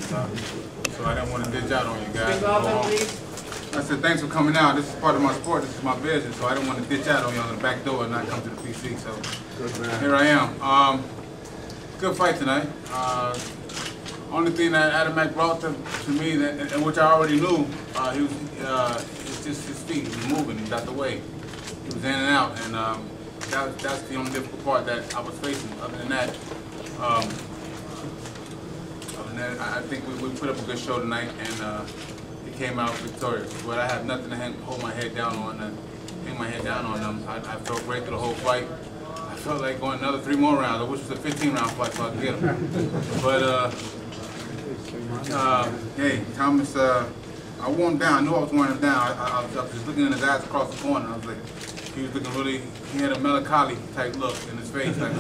So I didn't want to ditch out on you guys. I said, thanks for coming out. This is part of my sport. This is my business. So I didn't want to ditch out on you on the back door and not come to the PC. So here I am. Good fight tonight. Only thing that Adamek brought to me, and which I already knew, it's just his feet. He was moving. He got the way. He was in and out, and that's the only difficult part that I was facing. Other than that, I think we put up a good show tonight, and he came out victorious. But I have nothing to hold my head down on. Hang my head down on them. I felt great through the whole fight. I felt like going another 3 more rounds. I wish it was a 15-round fight so I could get him. But hey, Thomas, I wore him down. I knew I was wearing him down. I was just looking in his eyes across the corner. I was like, he was looking really, he had a melancholy type look in his face. Like,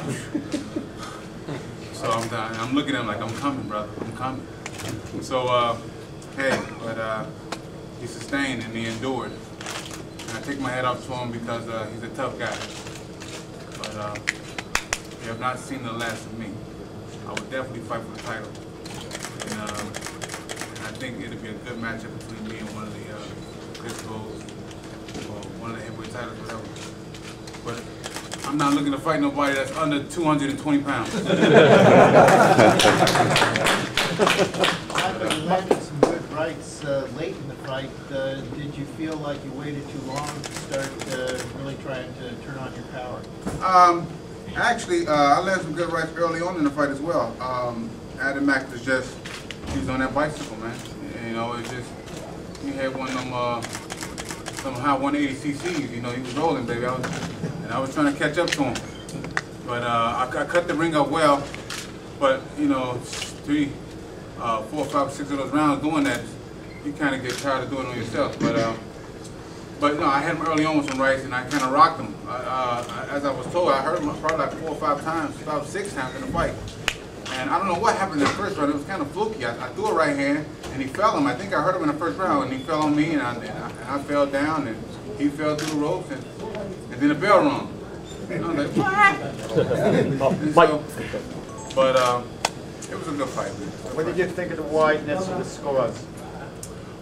so I'm looking at him like, I'm coming, brother. I'm coming. So, hey, but he sustained and he endured. And I take my hat off to him because he's a tough guy. But you have not seen the last of me. I would definitely fight for the title. And I think it'll be a good matchup between me and one of the Pitbulls, or one of the heavyweight titles, whatever. But I'm not looking to fight nobody that's under 220 pounds. You landed some good rights late in the fight. Did you feel like you waited too long to start really trying to turn on your power? Actually, I landed some good rights early on in the fight as well. Adamek was just, he was on that bicycle, man. You know, it's just, he had one of them, some high 180 cc's, you know, he was rolling, baby. I was trying to catch up to him. But I cut the ring up well, but, you know, 3, 4, 5, 6 of those rounds doing that, you kind of get tired of doing it on yourself. But no, I had him early on with some rights, and I kind of rocked him. As I was told, I heard him probably like 4 or 5 times, 5 or 6 times in the fight. And I don't know what happened in the first round. It was kind of fluky. I threw a right hand, and he fell him. I think I hurt him in the first round, and he fell on me, and I fell down, and he fell through the ropes, and then the bell rung. And I was like, what? But it was a good fight. What did you think of the wideness of the scores?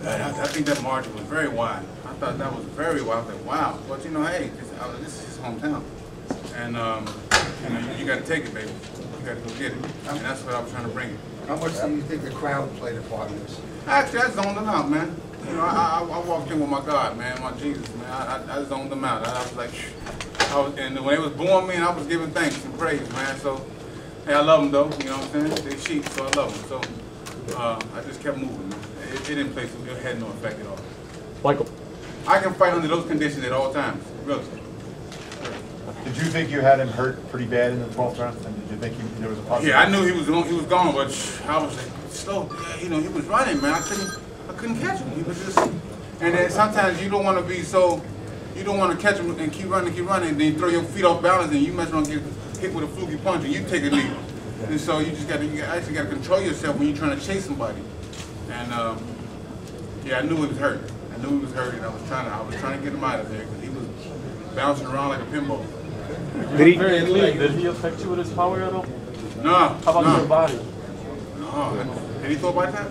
I think that margin was very wide. I thought that was very wide. I was like, wow. But you know, hey, this is his hometown, and you know, you got to take it, baby. You got to go get it, and that's what I was trying to bring it. How much do you think the crowd played a part in this? Actually, I zoned them out, man. You know, I walked in with my God, man, my Jesus, man. I zoned them out. I was like, and when they was booing me, I was giving thanks and praise, man. So, hey, I love them though. You know what I'm saying? They're sheep, so I love them. So, I just kept moving, man. It didn't play. It had no effect at all. Michael, I can fight under those conditions at all times, really. Did you think you had him hurt pretty bad in the 12th round? And did you think there was a possibility? Yeah, I knew he was gone, but I was like, slow. You know, he was running, man. I couldn't catch him. He was just, and then sometimes you don't want to be so, you don't want to catch him and keep running, and then you throw your feet off balance, and you mess around and get hit with a fluky punch, and you take a knee. And so you actually got to control yourself when you're trying to chase somebody. And yeah, I knew he was hurt. I knew he was hurt, and I was trying to get him out of there because he was bouncing around like a pinball. did he affect you with his power at all? No. How about your body? No. Did he throw a body tap?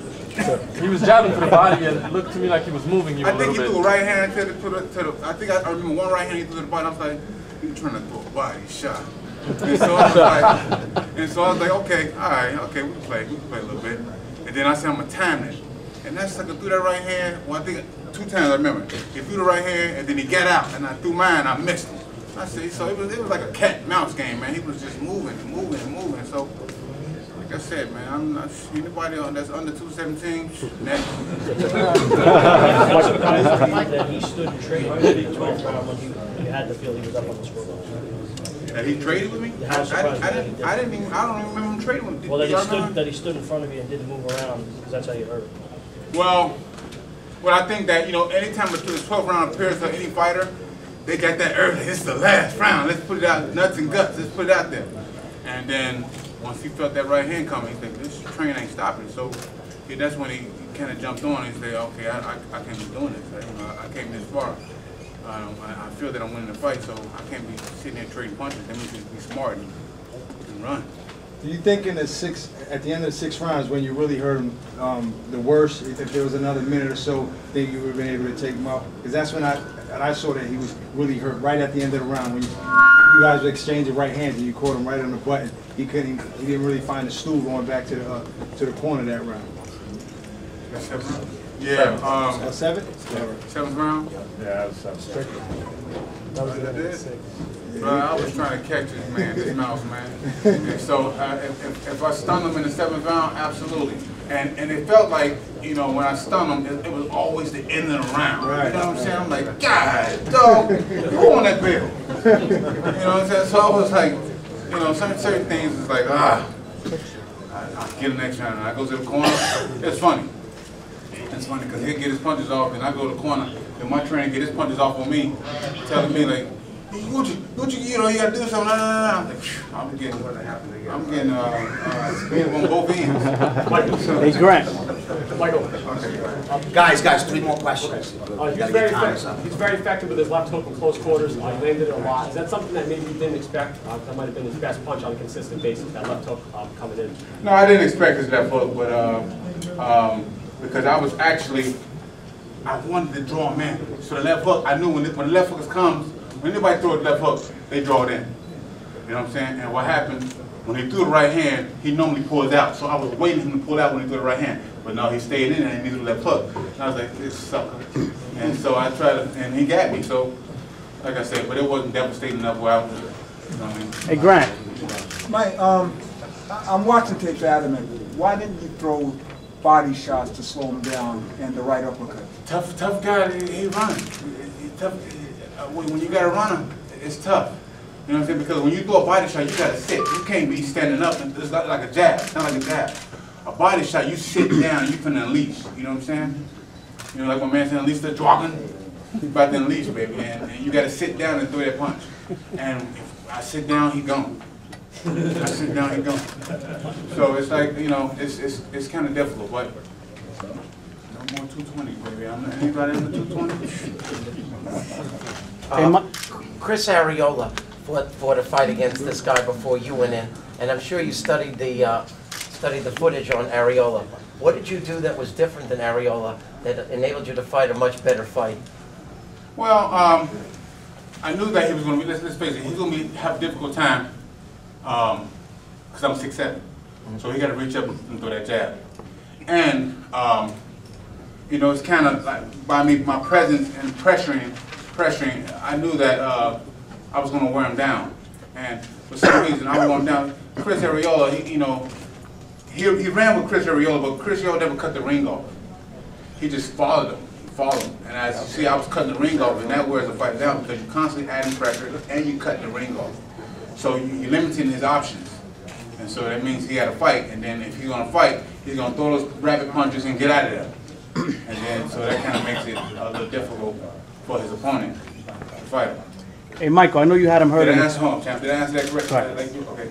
He was jabbing for the body, and it looked to me like he was moving you a I think little he bit. threw a right hand to the I think I remember one right hand he threw to the body. I was like, he's trying to throw a body shot. And so I was like, okay, all right, okay, we can play a little bit. And then I said, I'm gonna time it. And that sucker threw that right hand. Well, I think 2 times I remember. He threw the right hand, and then he got out, and I threw mine. I missed him. I said, so it was like a cat and mouse game, man. He was just moving and moving and moving. So, like I said, man, I'm not anybody that's under 217. Next. That he stood and traded in the 12th round when you had the feel he was up on the scoreboard. That he traded with me? I don't even remember him trading with me. Well, that he stood in front of you and didn't move around, because that's how you hurt. Well, I think that, you know, anytime the 12th round appears for any fighter, they got that early. It's the last round. Let's put it out, nuts and guts. Let's put it out there. And then once he felt that right hand coming, he said, this train ain't stopping. So yeah, that's when he kind of jumped on and said, okay, I can't be doing this. You know, I came this far. I feel that I'm winning the fight, so I can't be sitting here trading punches. That means to be smart and run. Do you think at the end of the 6 rounds, when you really hurt him the worst, if there was another minute or so, think you would have been able to take him out? Because that's when I saw that he was really hurt right at the end of the round when you guys were exchanging right hands and you caught him right on the button. He didn't really find the stool going back to the corner that round. Yeah. 7? 7th round. Yeah, that was tricky. That was That it. is? Bro, I was trying to catch this mouse, man. And so if I stunned him in the 7th round, absolutely. And it felt like, you know, when I stunned him, it was always the end of the round. Right. You know what I'm saying? I'm like, God, dog, who on that bill? You know what I'm saying? So I was like, you know, certain things is like, I'll get the next round. And I go to the corner. It's funny. It's funny because he'll get his punches off, and I go to the corner, and my trainer get his punches off on me, telling me like, you know, you gotta do something. I'm like, I'm getting on both ends. Hey, Grant. Michael. Guys, 3 more questions. He's Gotta get very time effective. up. He's very effective with his left hook in close quarters. He landed it a lot. Is that something that maybe you didn't expect? That might have been his best punch on a consistent basis, that left hook coming in. No, I didn't expect his left hook, but because I wanted to draw him in. So the left hook, I knew when the left hook comes, when anybody throws the left hook, they draw it in. You know what I'm saying? And what happened, when he threw the right hand, he normally pulls out. So I was waiting for him to pull out when he threw the right hand. But no, he stayed in and he threw the left hook. And I was like, this sucker. And so I tried to, and he got me. So, like I said, but it wasn't devastating enough where I was, you know what I mean? Hey, Grant. Mike, I'm watching tape for Adamek. Why didn't you throw body shots to slow him down and the right uppercut? Tough guy, he runs. Tough. When you got to run him, it's tough. You know what I'm saying? Because when you throw a body shot, you got to sit. You can't be standing up. It's like a jab. It's not like a jab. A body shot, you sit down, you can unleash. You know what I'm saying? You know, like my man said, unleash the dragon. He's about to unleash, baby. And you got to sit down and throw that punch. And if I sit down, he gone. I sit down, he gone. So it's like, you know, it's kind of difficult, but no more 220, baby. I'm not anybody in the 220. Chris Arreola fought a fight against this guy before you went in, and I'm sure you studied the footage on Arreola. What did you do that was different than Arreola that enabled you to fight a much better fight? Well, I knew that he was going to be, let's face it, he's going to have a difficult time because I'm 6'7". So he got to reach up and throw that jab. And, you know, it's kind of like by my presence and pressuring, I knew that I was going to wear him down. And for some reason, I wore him down. Chris Arreola, you know, he ran with Chris Arreola, but Chris Arreola never cut the ring off. He just followed him. And as you see, I was cutting the ring off, and that wears the fight down because you're constantly adding pressure and you cut the ring off. So you're limiting his options. And so that means he had to fight, and then if he's going to fight, he's going to throw those rapid punches and get out of there. And then, so that kind of makes it a little difficult for his opponent to fight him. Hey, Michael, I know you had him hurt. Did I answer that correctly? Right. Like you? Okay.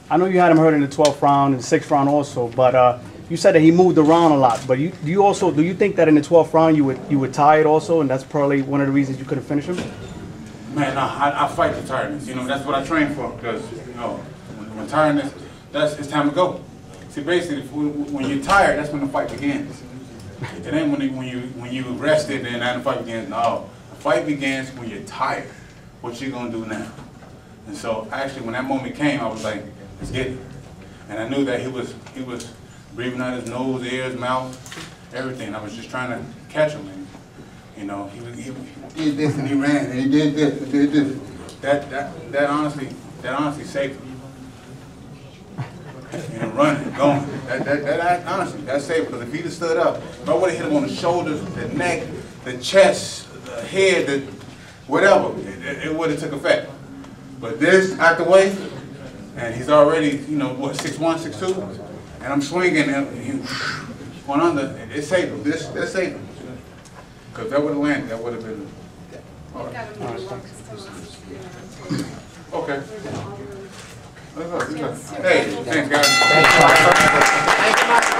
I know you had him hurt in the 12th round and the 6th round also, but you said that he moved around a lot. But do you think that in the 12th round you were tired also, and that's probably one of the reasons you couldn't finish him? Man, no, I fight the tiredness. You know, that's what I train for. Because you know, when tiredness, it's time to go. See, basically, when you're tired, that's when the fight begins. It ain't when you rested and then the fight begins. No, the fight begins when you're tired. What you gonna do now? And so, actually, when that moment came, I was like, let's get it. And I knew that he was breathing out his nose, ears, mouth, everything. I was just trying to catch him, and you know, he did this and he ran and he did this and did this. That honestly saved him. You know, running, going. That honestly, that saved him. Because if he'd have stood up, if I would have hit him on the shoulders, the neck, the chest, the head, the whatever, it would have took effect. But this out the way, and he's already, you know, what, 6'1", 6'2", and I'm swinging and he going under. It saved him. That saved him. Because if that would have landed, that would have been. All right. Okay. Let's go. Hey, thanks, guys. Thank you, Michael.